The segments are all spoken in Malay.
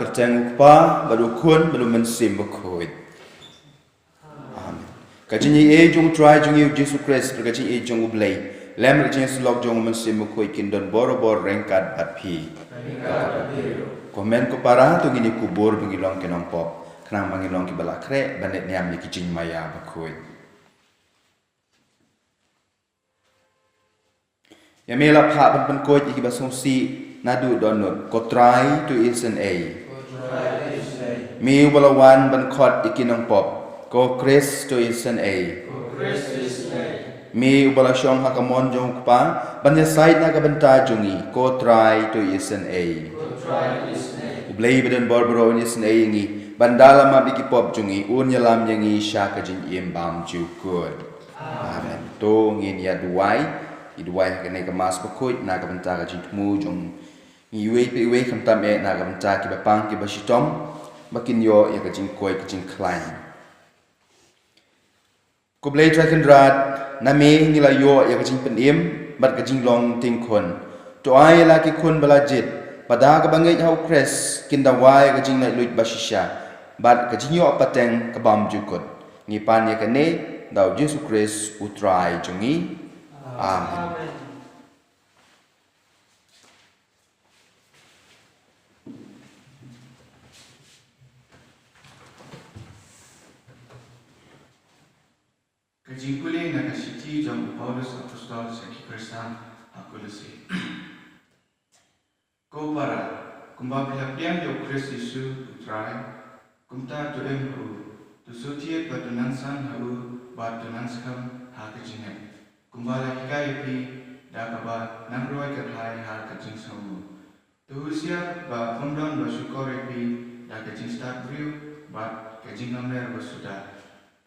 Kerjaan upah berukun belum mensim berkuit. Amin. Kajini jung try jung Yesus Kristus kajini jung ublay. Lem kajini sulok jung mensim berkuit kindon boro rengkat batpi. Komen ko para tu gini kubur bengilong kenong pop. Kenang bengilong ki balakre banet niam ni kicing maya berkuit. Ya mela pak ben kuit iki basong si nadu donut ko try to is an a. Mi balawan ban khot ikinong pop ko Chris to is an a. Mi ubala syong hakamon jong pa banya side na kabanta jungi ko try to is an a. Ublay badan barbaro is an a ngi bandala mabiki pop jungi unyalam yangi syaka jin imbam jukud. Amen. To ngin ya duai iduai kene kemas pekut na kabanta kajin temu jong iwe kamtam e na kabanta ki bapang ki basitom makin yo ya kajing koi kajing klain. Ko blay dragon rad na me nila yo ya kajing penim bat kajing long ting kon. To ay la ki kon balajit pada ka bangay hau kres kindawai kajing na luit basisya bat kajing yo pateng kabam jukot. Ngipan ya kane daw Yesus Kristus utrai jungi. Amen. Kajingkuli na kasiti jang Paulus apostol sa Kristan akulasi. Ko para kumbabila piang yo Kristus Yesu utrai kumta to emhu to sotie patunansan hau patunanskam ha kajingan kumbala hikai pi dakaba namroi kathai ha kajing samu to usia ba umdon ba syukore pi da kajing stabriu ba kajing namler basuda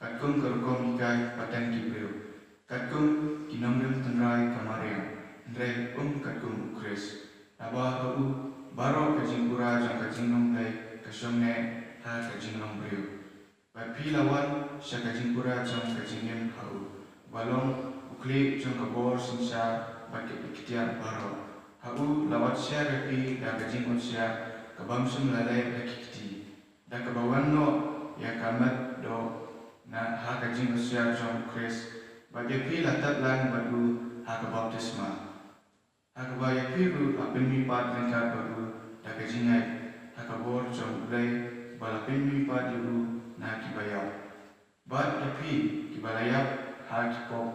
Katkum kerkom ikai patang kibriu. Katkum kinomrim tenrai kamariam. Ndre katkum ukris. Naba hau baro kajing pura jang kajing nomplay kasyomne ha kajing nombriu. Bapi lawan sya kajing pura jang kajing yem hau. Balong ukli jang kabor sinsya bakit iktiar baro. Hau lawat sya repi da kajing unsya kabamsum lalai lakikti. Da kabawan no ya kamat do na ha kajing usia jong Chris bagi pi latat lang badu ha ka baptisma ha ka baya pi ru apin mi pat lengkap badu da kajing ai ha ka bor jong blai balapin mi pat ru na ki baya bat tapi ki balaya ha ki pop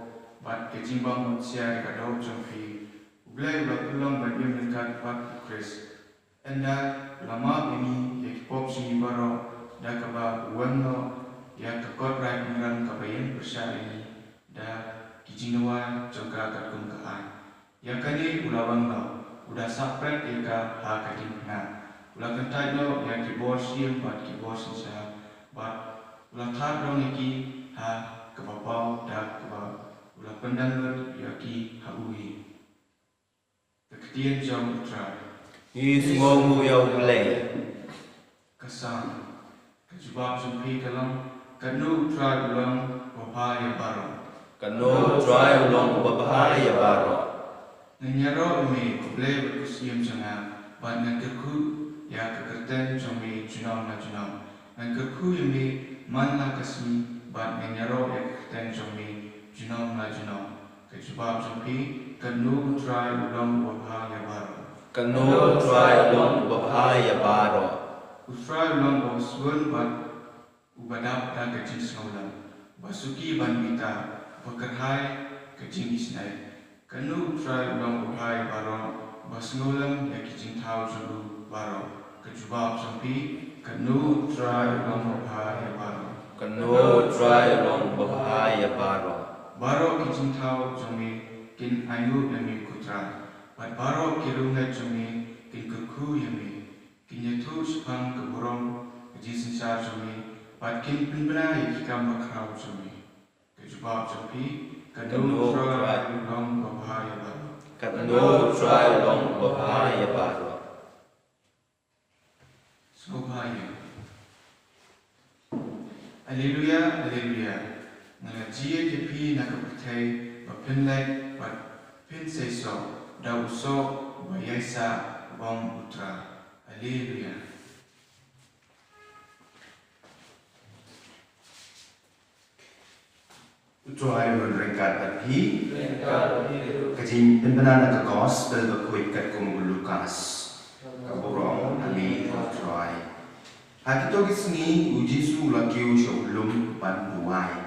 bat kajing bang usia ka do jong pi blai balapulong bagi lengkap pat Chris enda lama ini ya ki pop sini baro da ka ba wano ya kekot rai pengeran kabayan bersari da kijinawa jangka katkum kaan ya kani ulawang lo udah sapret ya ka ha kajing na ulah kentai lo ya ki bos iem bat ki bos insya bat ulah thar dong iki ha kebabau da kebab ulah pendangar ya ki haui keketian jauh utra Ismomu ya ulay kesan kejubab sumpi dalam Kanu try ulang babaya baro. Kanu try ulang babaya baro. Nanyaro umi kublay berkusiam jangan. Bat nangkerku ya kekerten jami junam na junam. Nangkerku umi man la kasmi. Bat nanyaro ya kekerten jami junam na junam. Kejubab jampi kanu try ulang babaya baro. Kanu try ulang babaya baro. Utry ulang babaswan bat ubadap da kajing saulam basuki ban mita bekerhai kajing isnai kanu try ulang uhai baro basngulam ya kajing tau juru baro kejubab sampi kanu try ulang uhai baro Kanu try ulang babaya baro. baro kajing tau jami kin ayu yami kutra bat baro kirungat jumi kin kuku yami kin yatu sepang keburong jisin syar jumi bat kin pinbela yikam bakrau jumi kejubab jumi kanu tra long babhaya ba Kanu try long bahaya baro. Sobhaya Alleluia Alleluia Nala jia jepi nakapatai bapinlek bat pin seso dauso bayasa bom putra Alleluia Tuai menrengkat bagi kajing penbenar ke gospel berkuit kat kum Lukas kaburong ami tuai hakito gisni ujisu lakiu sholum pan duai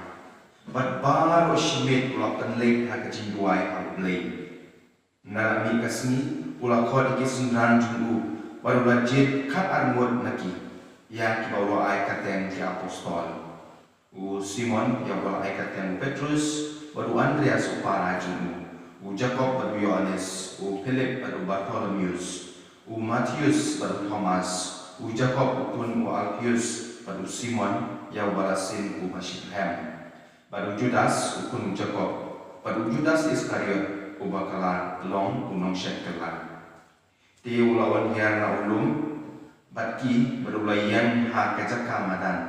bat baro shimit ulakan lek hakajing duai ablay nalami kasni ulakot ikisundran jungu baru lajit kat armud naki yang kibawa ai kateng ki apostol Simon yang berlaikat yang Petrus, baru Andreas upara jumu, Jacob baru Yohanes, Philip baru Bartholomeus, Matius baru Thomas, Jacob pun Alpius baru Simon yang balasin Mashihem, baru Judas pun Jacob, baru Judas Iskariot bakala long unong syekela. Dia ulawan hiana ulum, batki baru layan ha kejaka madan.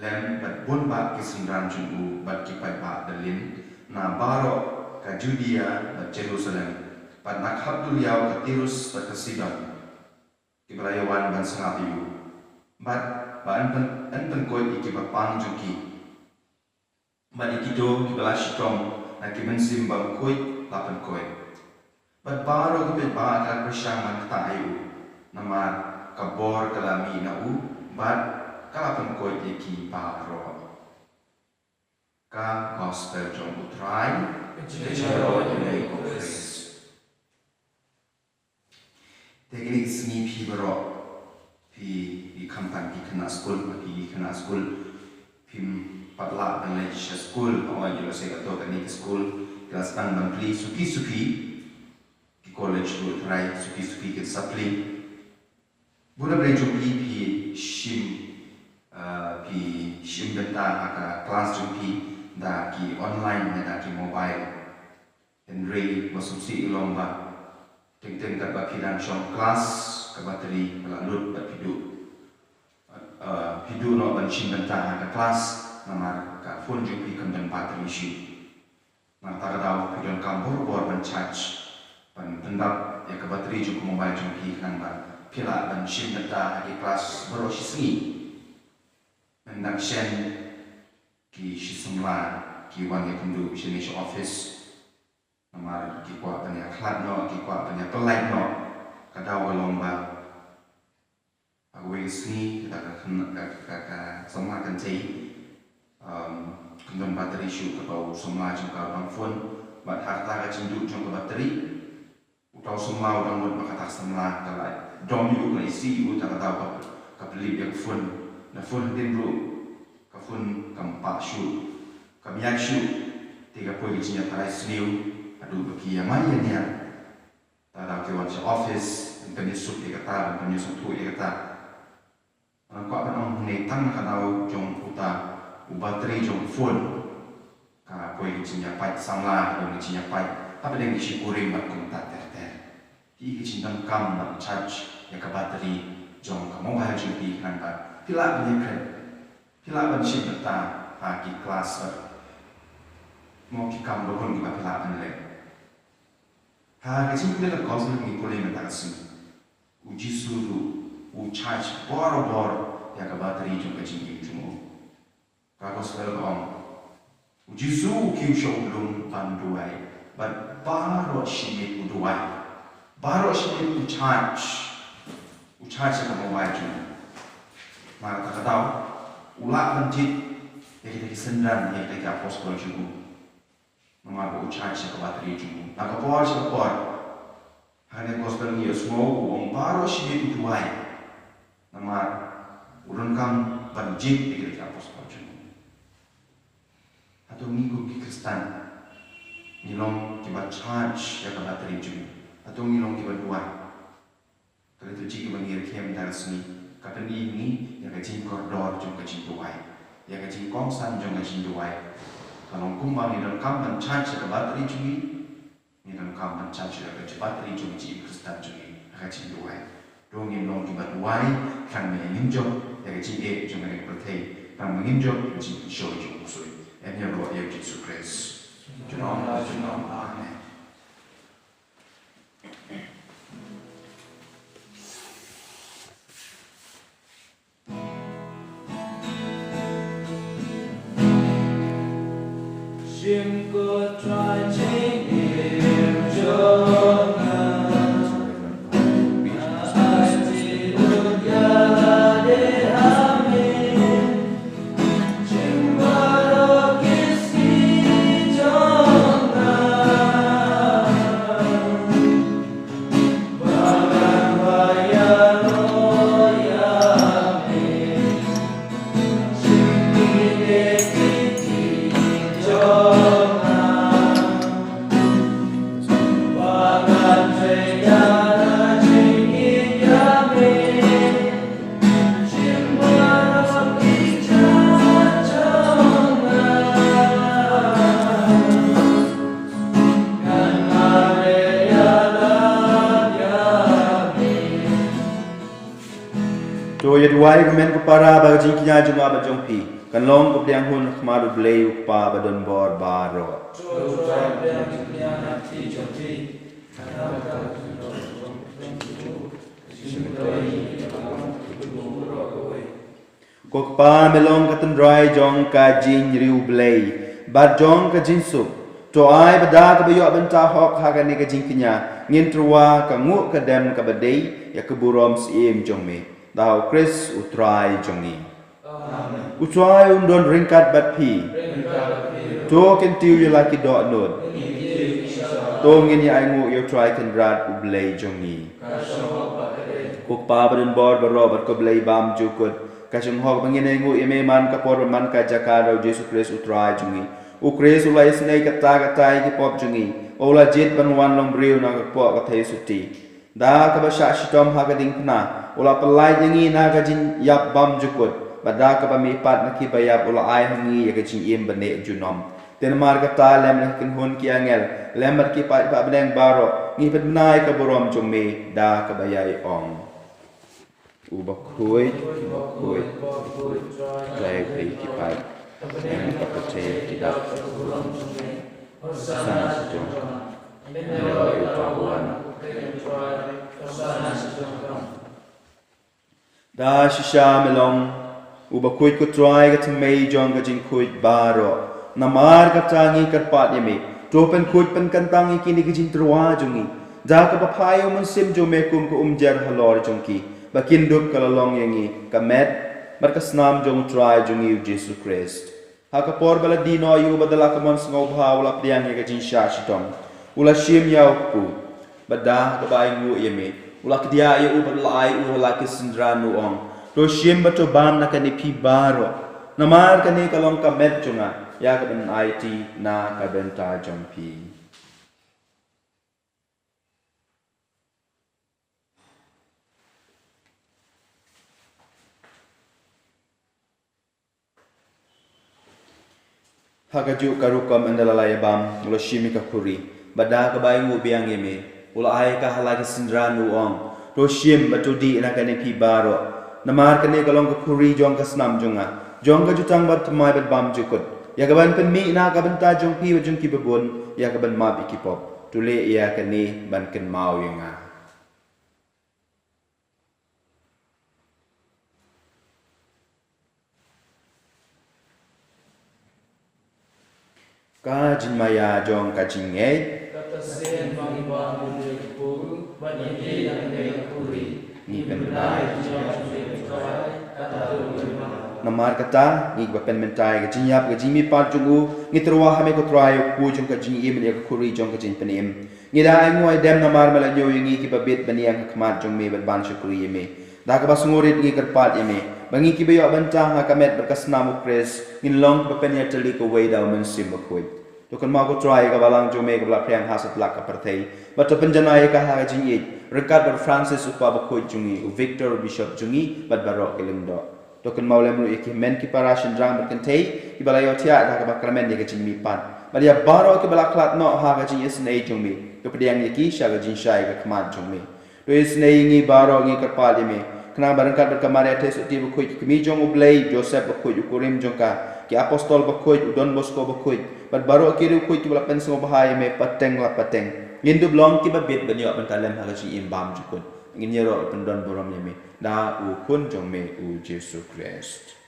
Lem bat bun bat kisindran jungu bat kipai bat dalin na baro ka Judea bat Jerusalem bat nakhab duliau ka Tirus bat Sidon kibalayawan ban sangapiu bat an koy iki bat pang juki bat ikido kibala shitom na kimensim bang koy lapan koy bat baro kipai bat ka persyaman tayu nama kabor kalami na bat kalapan koy iki paro ka gospel jong utrai jero yunai kokris teknik seni pi bero pi kampan pi kena school pim patla dengan school awal juga saya kata teknik school kelas pandang pli suki di college utrai suki ke sapli buna berjumpi pi shim pi shimbenta haka classroom pi da ki online da ki mobile en rei masumsi ilomba teng kat ba pidan shom class ka bateri bala lut ba pidu no ban shimbenta haka class namar ka phone jupi kam dan bateri shi na ta daw pidan kam bor ban charge ban pendap ya ka bateri ju mobile jupi kan ba pila ban shimbenta haki class baro sini Nang shen ki shisumla ki wangi kundu sini shi office namar ki kwa tanya klat no ki kwa tanya pelai no kadaw lomba agwe sni ka somla kan tei kundon bateri shu ka bau somla jong ka bang phone bat harta ka cindu jong ka bateri utau somla udang mut maka tak somla ka lai dom yu ka isi yu ta ka ka beli yang phone na phone din bro ka phone kam pa shu kam yak shu tiga poi ginya tarai sniu adu baki ya mai ya ta da ke wan office kan sup tiga ta kan sup tu tiga ta ko apa on ne tang ka dau jong uta u bateri jong phone ka poi ginya pai samla adu ginya pai tapi dengan isi kuring mat kum ta ter ti ginya kam mat charge ya ka bateri jong ka mobile jupi kan ba pila ban shi bata ha ki class mo ki kam do kon ki ba pila ban le ha ke sin pila ka gospel ni pole meta sin u jisuru u charge bor ya ka bateri jo ka jing jumo ka gospel ko u jisu ki u show lum ban duai but baro shi me u duai baro shi me u charge ka mobile jumo maka tak tahu ulak benjit yang kita sendan yang kita apostol juga mengaku ucap siapa bateri juga maka por hanya gospel ni semua orang baru sih itu tuai nama urun kam benjit yang kita apostol juga atau minggu Kristen ngilong kibat charge ya kabat rijung atau ngilong kibat dua kalau itu jika bangir kem dari sini kapan ini ya kajin koridor jong kajin duai ya kajin kongsan jong kajin duai kalau kumbang ni dalam kampan charge ya kabat rijung ni dalam kampan charge ya kabat rijung ji kristan jong kajin duai dong ngilong kibat duai kan mengin jong ya kajin jong kajin bertei kan mengin jong kajin show jong usui ini roh ya Yesus Kristus. Amen. Duai kemen kepara bagi kinya juma bajong pi kan long ko piang hun khmaru bleu pa badon bor baro ko pa melong katan dry jong ka jing riu blei ba jong ka jinsu to ai bada ka bayo benta hok ha ka ni ka jing kinya ngin truwa ka ngu ka dem ka badei ya ka burom sim jong me Thou Chris utrai jongi. Utrai undon ringkat bat pi. To kentiu ye laki do nod. To ngin ye aingu ye try kan rat ublei jongi. Kuk pa badun bor barobat ko blei bam jukut. Kasung hok bangin aingu ye man kapor man ka jakaro Yesus Chris utrai jongi. U Chris ulai snei kata ki pop jongi. Ola jit banwan long briu na kapok kathai suti. Da kabasha shitom hagading pna ula pelai jengi na gajin yap bam jukut bada ka bami pat na ki bayap ula ai hangi ya gajin im bane junom ten mar kata lem na kin hun ki angel lemar ki pat pa beneng baro ngi bednai ka borom jumme da ka bayai ong uba khui lai pe ki pat en ka pate ki da sana situ elo utahuan Da shisha melong uba kuit ko try ka tmei jong ka jing kuit baro namar ka tangi karpat yemi topen kuit pen kantang ikini ka jing truwa jongi da ka papayo mun sim jo mekum ko umjar halor jongki bakin dup kalalong yangi ka met mar ka snam jong try jongi Jesus Christ ha ka por bala dino yu badala ka mon sngo bha wala priang ka jing sha shitom ula shim yaw ku bada ka bai ngu yemi ula kedia ye u badlai u hala ki sindranu ong to shim bato bam na kani pi baro namar kani kalong ka met junga ya ka ben IT na ka benta jompi Hagaju karukam andalalaya bam ula shimi ka puri bada ka bai ngu biang yemi ula ai ka halaki sindranu ong to shim batu di na kani pi baro namar kani kalong ka puri jong ka snam jonga jong ka jutang bat mai bat bam jukut ya ka ban pen mi na ka benta jong pi ba jong ki babun ya ka ban ma bi ki pop tule ya kani ban ken mau yenga ka jin maya jong ka jing ei Katasen bang bang de puru bani yang de puri ni pen dai kata namar kata ni ba pen mentai ka jinyap ka jimi pat jungu ni terwa hame ko trayo ku jong ka jing im ya ka kuri jong ka jing penim ni da ai ngoi dem namar mala nyo yingi ki babit baniang ka kmat jong me ban shukri yeme da ka basungurit ni karpat yeme bangi ki bayo bantang ha kamet berkasnamu pres ngin long ba pen ya tali ko wei da men sim ba kuit Tukan mau ko try ka balang jome ka bla priang hasat lak ka perthei. But to penjanai ka ha jing it. Rekat ber Francis upa ba khoi jungi u Victor Bishop jungi bat barok kelingdo. Tukan mau lemru iki men ki parashin drang ber kentei ki balayo tia da ka bakramen ni ka jing mi pan. Balia baro ki bala klat no ha ka jing isnei jungmi. Ko pediang iki sha ka jing shai ka kmat jungmi. To isnei ngi baro ngi karpal yeme. Kena barangkat berkamari atas uti berkuit kami jong ublay Joseph berkuit ukurim jongka ki apostol berkuit udon Bosco berkuit bat baru kiri berkuit kibla pensong bahaya me pateng la pateng ngindu blong ki babit banyo pentalem hagaji imbam jukun ngin yero pendon borom yeme da u kun jong me u Jesus Christ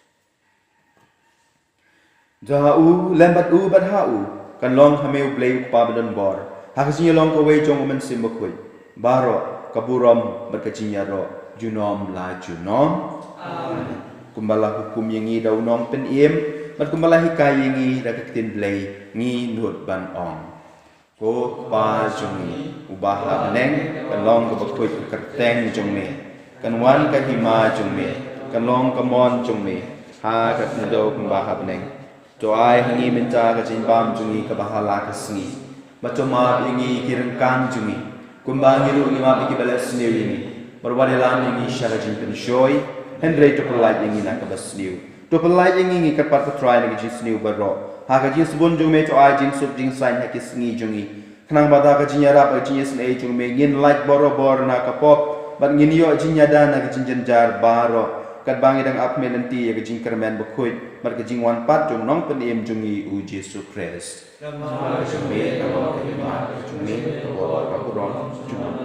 ja u lembat u bat ha u kan long hame ublay pa badon bor hagaji long ko we jong men sim berkuit baro kaburom berkacing yaro junom la junom amen kumbala hukum yengi dau nong pen iem mat kumbala hikai yengi da ketin blay ngi nut ban ong ko pa jungi ubaha neng kan long ko bakoi kerteng jungme kan wan ka hima jungme kan long ka mon jungme ha ka ndo kumbaha neng to ai hangi minta ka jin bam jungi ka bahala ka sngi matoma yengi kirengkang jungi kumbang ngiru ngi ma ki balas ni yengi Berwadi lam yang isya rajin pensyoi, Henry to pelai yang ina kabasniu. To pelai yang ini kerpat petrai lagi jisniu berro. Haka jin sebun jung me to ai jin sub jin sain haki sengi jungi. Kenang bata ka jin yarap jin yesne jung me ngin like boro bor na kapop, bat ngin yo jin yada na jin jenjar baro. Kat bangi dang ap melenti ya jin kermen bekuit, mar ka jin wan pat jung nong penim jungi u Jesu Christ. Nama jung me kamo kelima jung me bor kapuron jung.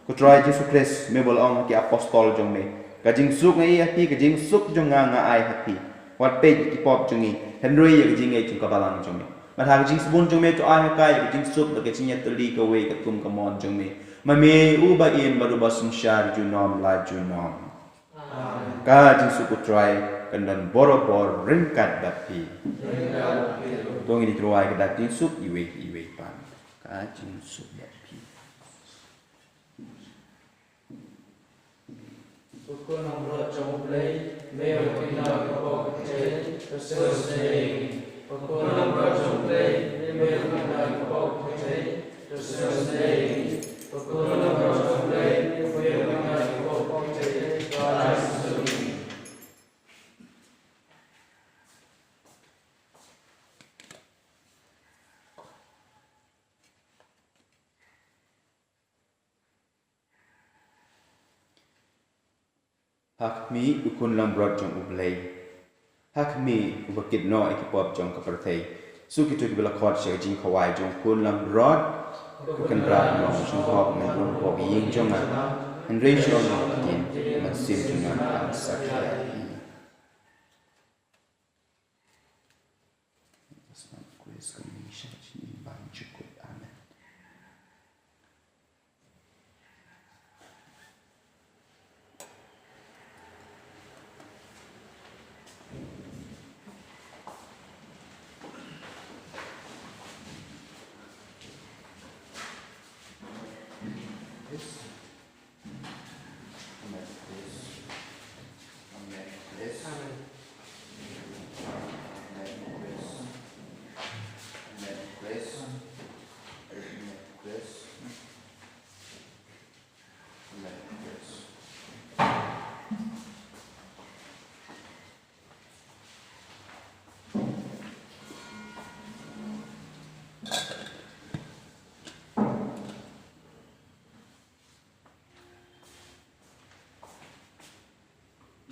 Kutrai Yesus Kristus mebol ong ki apostol jong me kajing suk ngai hati kajing suk jong nga ai hati wat pe ki pop jongi Henry ya kajing ai jong kabalang jong me mat ha kajing sebun jong me to ai kai kajing suk da kajing ya teli ka we ka tum ka mon jong me ma me u ba in baru basum shar junom la junom ka jing suk kutrai kandan boro-bor ringkat bapi dong ini truai ka dating suk iwe pan ka jing suk Ukun nomor jom play, meo kita kau kecil, terus Ukun nomor jom play, meo kita kau kecil, terus Ukun nomor jom play, meo kita kau kecil, terus hak mi ukun lam brod jong ublay hak mi ubakit no ikipop jong kapertei su kitu ki bela khot she jing khawai jong kun lam brod kan ra no jong hop me rum ko ying jong na and ratio no tin man sim jong na sakya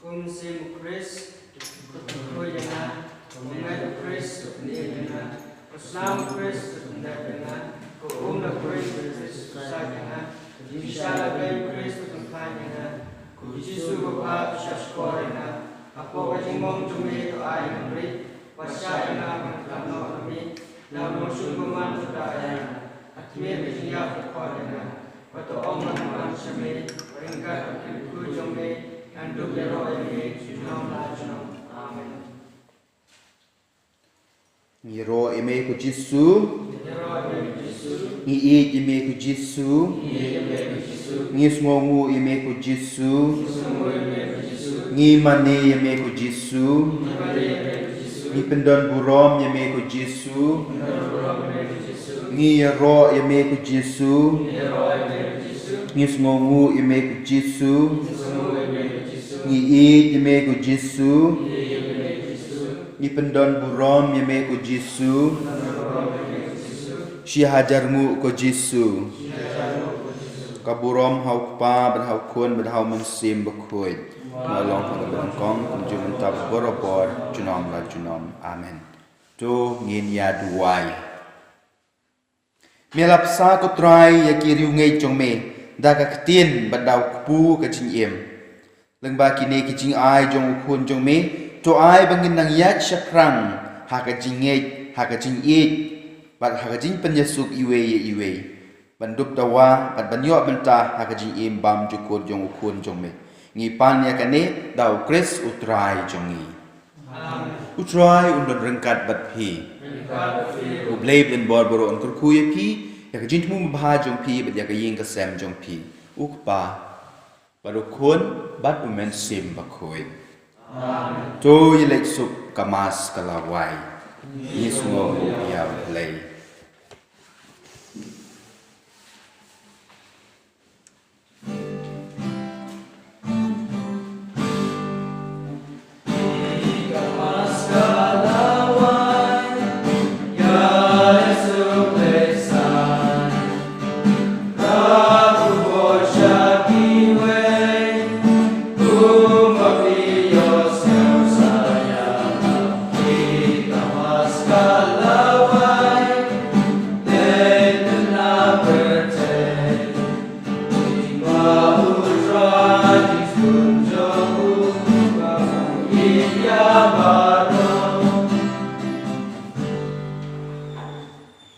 Kung sim Chris, kuya na, kumain Chris, kumain na, kuslam Chris, kumain na, kuumna Chris, kumain na, bisala kay Chris, kumain na, kujisu bapa shashkore na, apo kajimong tumiyo ay nangri, pasya na kano kami, namun suguman sudaya, at may bijiyak kore na, patoong naman sa may, ringkat at kujong may, and do the royal Amen. Yero eme ku Jisu i eme ku Jisu ngi smongu eme ku Jisu ngi mane eme ku Jisu Ni pendon burom ya me ko Jesu. Ni ya ro ya me ko Jesu. Ni sngongu ya me ko Jesu. Ni ya me ko Jesu. Ni pendon burom ya me ko Jesu. Shi hajarmu ko Jesu. Kaburom hau pa ban hau kun ban hau man sim bakoi. Malong pada ban kong kun jumun tab borobor junom la junom. Amen. To ngin ya duai. Melap sa ko try ya kiriu ngai jong me. Da ka ktien ban dau pu ka jing em. Leng ba kini ki jing ai jong kun jong me. To ai bangin nang yak shakrang. Ha ka jing ngai ha ka jing e. Bat ha ka jing penyesuk iwe ye iwe. Bandup dawa at banyo benta hakajing imbam jukod jong ukun jong me ngi pan ya kane dau Chris utrai jongi utrai undon rengkat bat phi ubleb den bor boro on kurku ye phi ya kajing mu bha jong phi bat ya kaying ka sem jong phi ukpa barukun bat umen sim bakhoi to ye lek sup kamas kalawai yesu ngo ya play